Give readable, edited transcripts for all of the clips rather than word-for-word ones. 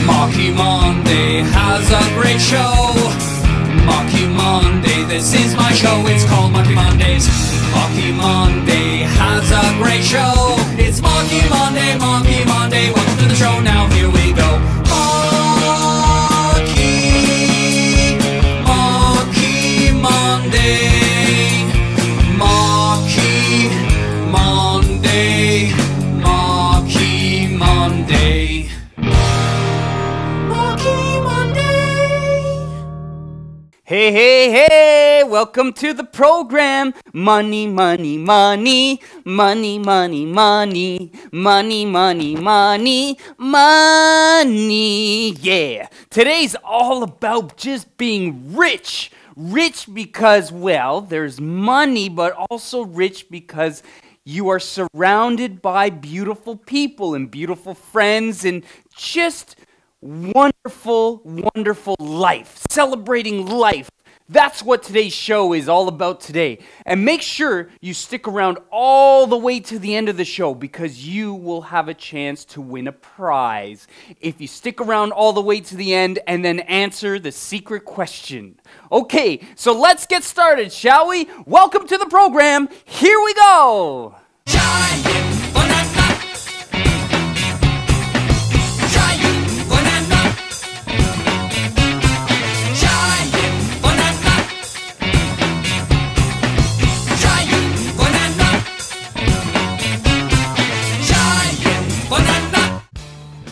Marky Monday has a great show. Marky Monday, this is my show. It's called Marky Mondays. Marky Monday has a great show. It's Marky Monday, Marky Monday. Welcome to the show. Now here we go. Marky Monday. Marky Monday. Marky Monday. Hey, hey, hey! Welcome to the program. Money, money, money. Money, money, money. Money, money, money. Money. Yeah. Today's all about just being rich. Rich because, well, there's money, but also rich because you are surrounded by beautiful people and beautiful friends and just wonderful, wonderful life. Celebrating life. That's what today's show is all about today. And make sure you stick around all the way to the end of the show because you will have a chance to win a prize if you stick around all the way to the end and then answer the secret question. Okay, so let's get started, shall we? Welcome to the program. Here we go.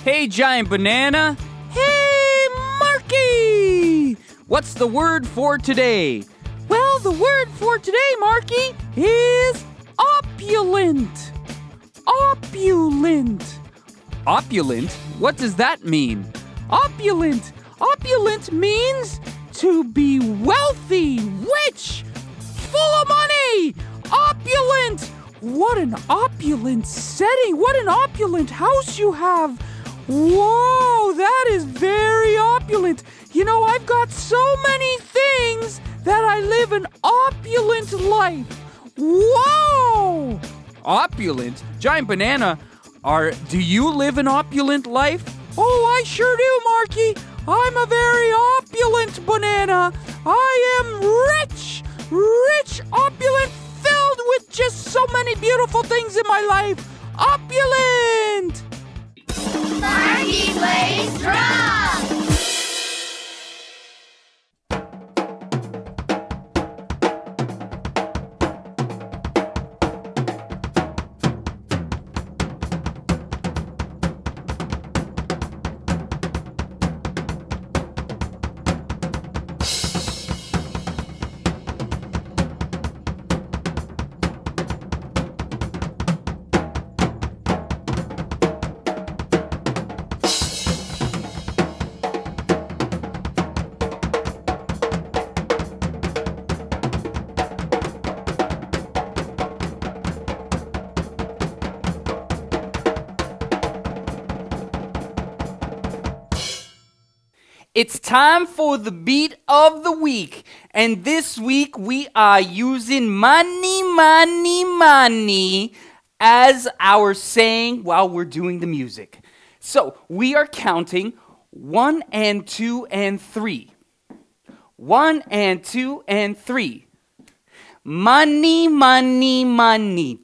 Hey, Giant Banana. Hey, Marky! What's the word for today? Well, the word for today, Marky, is opulent. Opulent. Opulent? What does that mean? Opulent. Opulent means to be wealthy, rich, full of money. Opulent. What an opulent setting. What an opulent house you have. Whoa, that is very opulent. You know, I've got so many things that I live an opulent life. Whoa! Opulent? Giant Banana, do you live an opulent life? Oh, I sure do, Marky. I'm a very opulent banana. I am rich, opulent, filled with just so many beautiful things in my life. Opulent! Marky plays drums! It's time for the beat of the week. And this week we are using money, money, money as our saying while we're doing the music. So we are counting 1 and 2 and 3. 1 and 2 and 3. Money, money, money.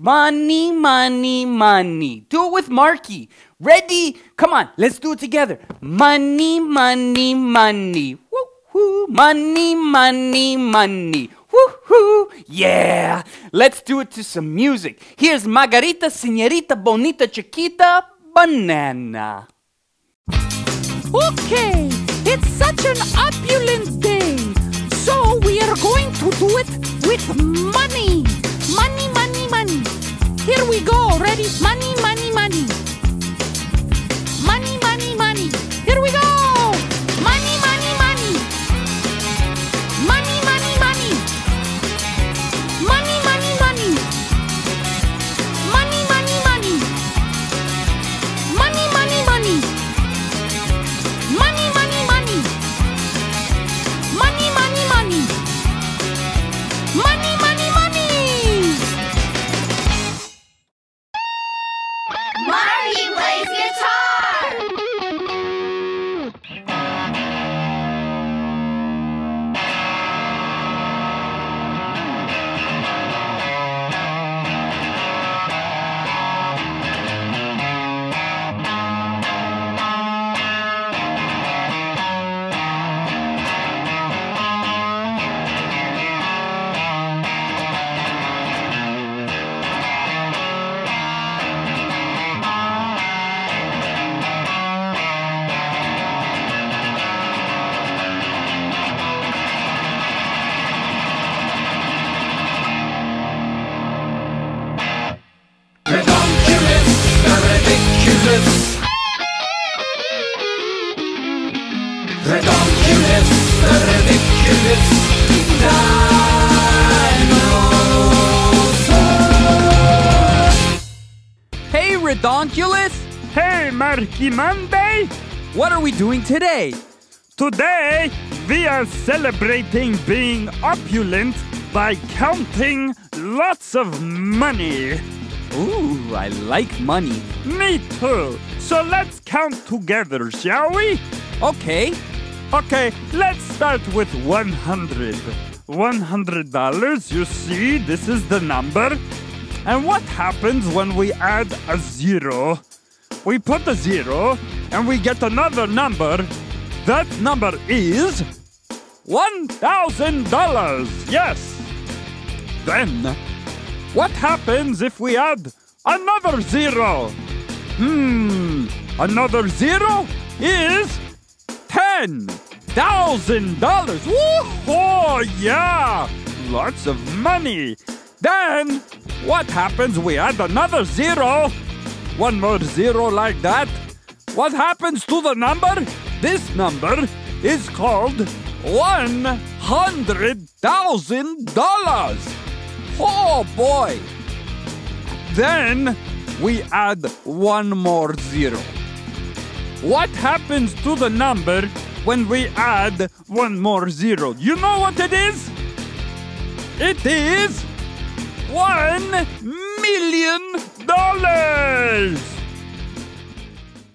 Money, money, money. Do it with Marky. Ready? Come on, let's do it together. Money, money, money. Woo-hoo. Money, money, money. Woo-hoo. Yeah. Let's do it to some music. Here's Margarita, Señorita, Bonita, Chiquita, Banana. Okay, it's such an opulent day. So we are going to do it with money. Money, money, money. Here we go. Ready? Money, money, money. Money, money, money. Here we go. Money, money, money. Money, money, money. Money, money, money. Money, money, money. Money, money, money. Money, money, money. Money, money, money. Money, money, money. Redonkulous, ridiculous dinosaur. Hey, Redonkulous! Hey, Marky Monday! What are we doing today? Today, we are celebrating being opulent by counting lots of money. Ooh, I like money. Me too. So let's count together, shall we? Okay. Okay, let's start with 100. $100, you see, this is the number. And what happens when we add a zero? We put a zero and we get another number. That number is $1,000. Yes. Then, what happens if we add another zero? Another zero is $10,000. Woo-hoo! Yeah! Lots of money. Then, what happens? We add another zero. One more zero like that. What happens to the number? This number is called $100,000. Oh boy! Then we add one more zero. What happens to the number when we add one more zero? You know what it is? It is $1 million.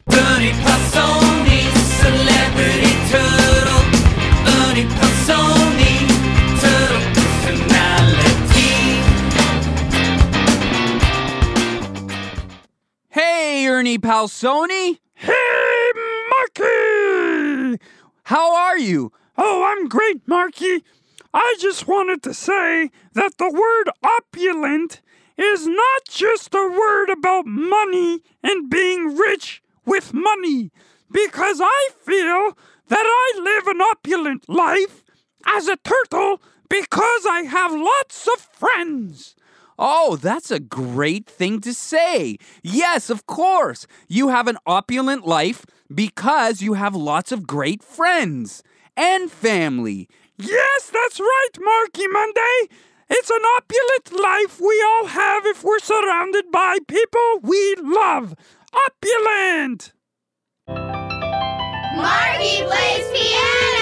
Ernie Passoni, celebrity turtle. Ernie Passoni, turtle personality. Hey, Ernie Palsoni! Hey, Marky! How are you? Oh, I'm great, Marky. I just wanted to say that the word opulent is not just a word about money and being rich with money, because I feel that I live an opulent life as a turtle because I have lots of friends. Oh, that's a great thing to say. Yes, of course. You have an opulent life because you have lots of great friends and family. Yes, that's right, Marky Monday. It's an opulent life we all have if we're surrounded by people we love. Opulent! Marky plays piano!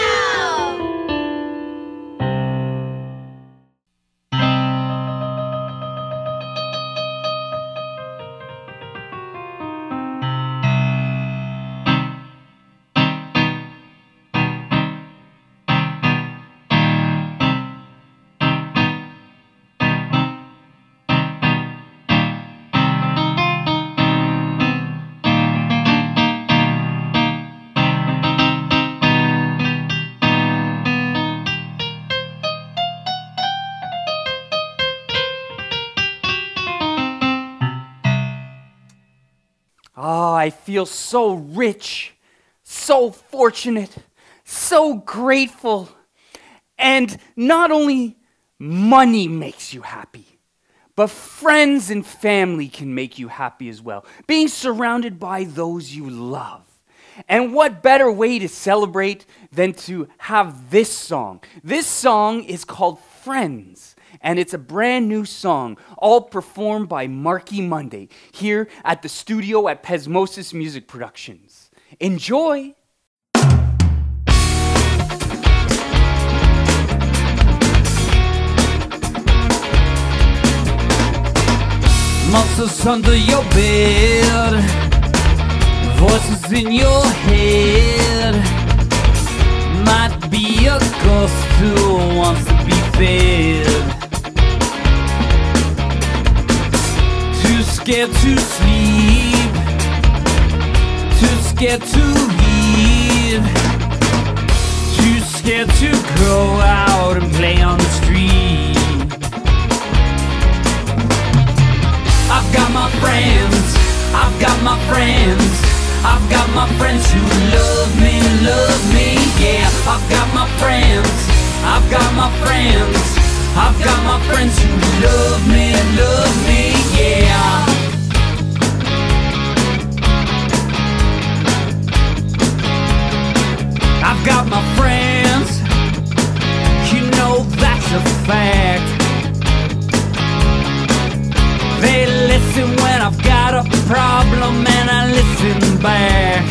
Oh, I feel so rich, so fortunate, so grateful. And not only money makes you happy, but friends and family can make you happy as well. Being surrounded by those you love. And what better way to celebrate than to have this song? This song is called Friends. And it's a brand new song, all performed by Marky Monday, here at the studio at Pesmosis Music Productions. Enjoy! Monsters under your bed, voices in your head. Might be a ghost who wants to be fed. Too scared to sleep, too scared to eat, too scared to go out and play on the street. I've got my friends, I've got my friends, I've got my friends who love me, yeah. I've got my friends, I've got my friends, I've got my friends who love me, yeah. I've got a fact. They listen when I've got a problem, and I listen back.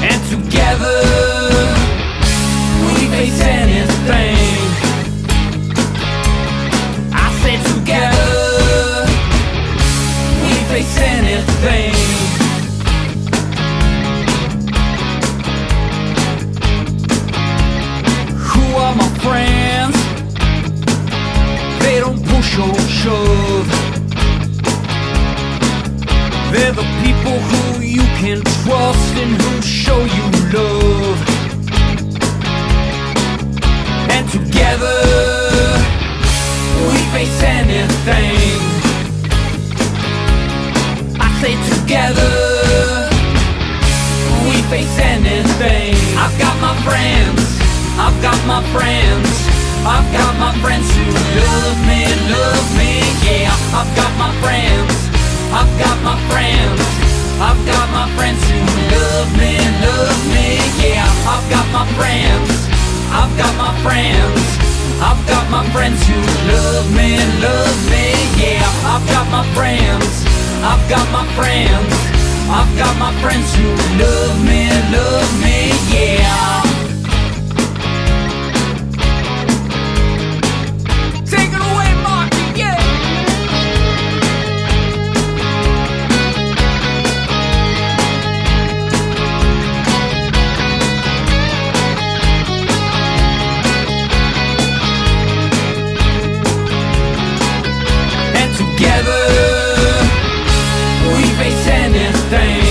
And together we face anything. I say together we face anything. Who are my friends? They don't push or shove. They're the people who you can trust and who show you love. And together we face anything. I say together we face anything. I've got my friends, I've got my friends, I've got my friends who love me, yeah. I've got my friends, I've got my friends, I've got my friends who love me, yeah. I've got my friends, I've got my friends, I've got my friends who love me, yeah. I've got my friends, I've got my friends, I've got my friends who love me, yeah. Take it away, Marky, yeah. And together we face anything.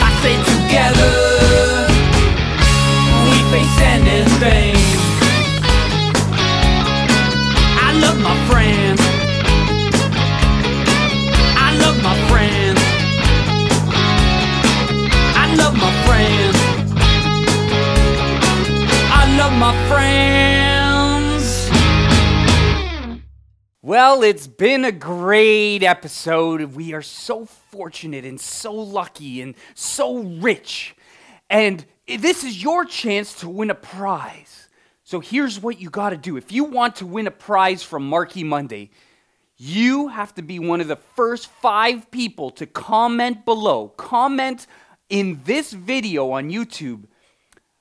I say together we face anything. I love my friends, I love my friends, I love my friends, I love my friends. Well, it's been a great episode. We are so fortunate and so lucky and so rich. And this is your chance to win a prize. So here's what you got to do. If you want to win a prize from Marky Monday, you have to be one of the first 5 people to comment below. Comment in this video on YouTube.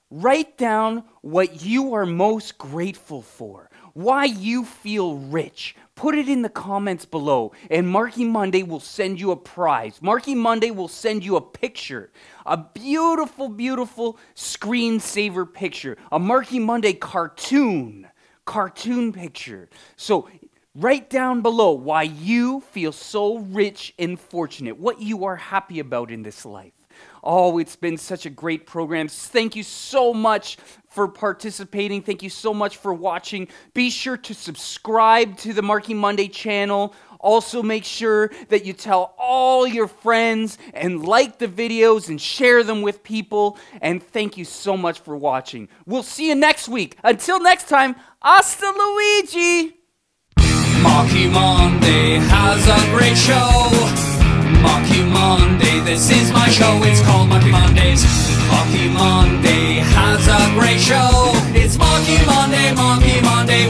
Write down what you are most grateful for, why you feel rich. Put it in the comments below, and Marky Monday will send you a prize. Marky Monday will send you a picture, a beautiful, beautiful screensaver picture, a Marky Monday cartoon picture. So write down below why you feel so rich and fortunate, what you are happy about in this life. Oh, it's been such a great program. Thank you so much for participating. Thank you so much for watching. Be sure to subscribe to the Marky Monday channel. Also, make sure that you tell all your friends and like the videos and share them with people. And thank you so much for watching. We'll see you next week. Until next time, hasta Luigi! Marky Monday has a great show. Marky Monday, this is my show. It's called Marky Mondays. Marky Monday has a great show. It's Marky Monday, Marky Monday.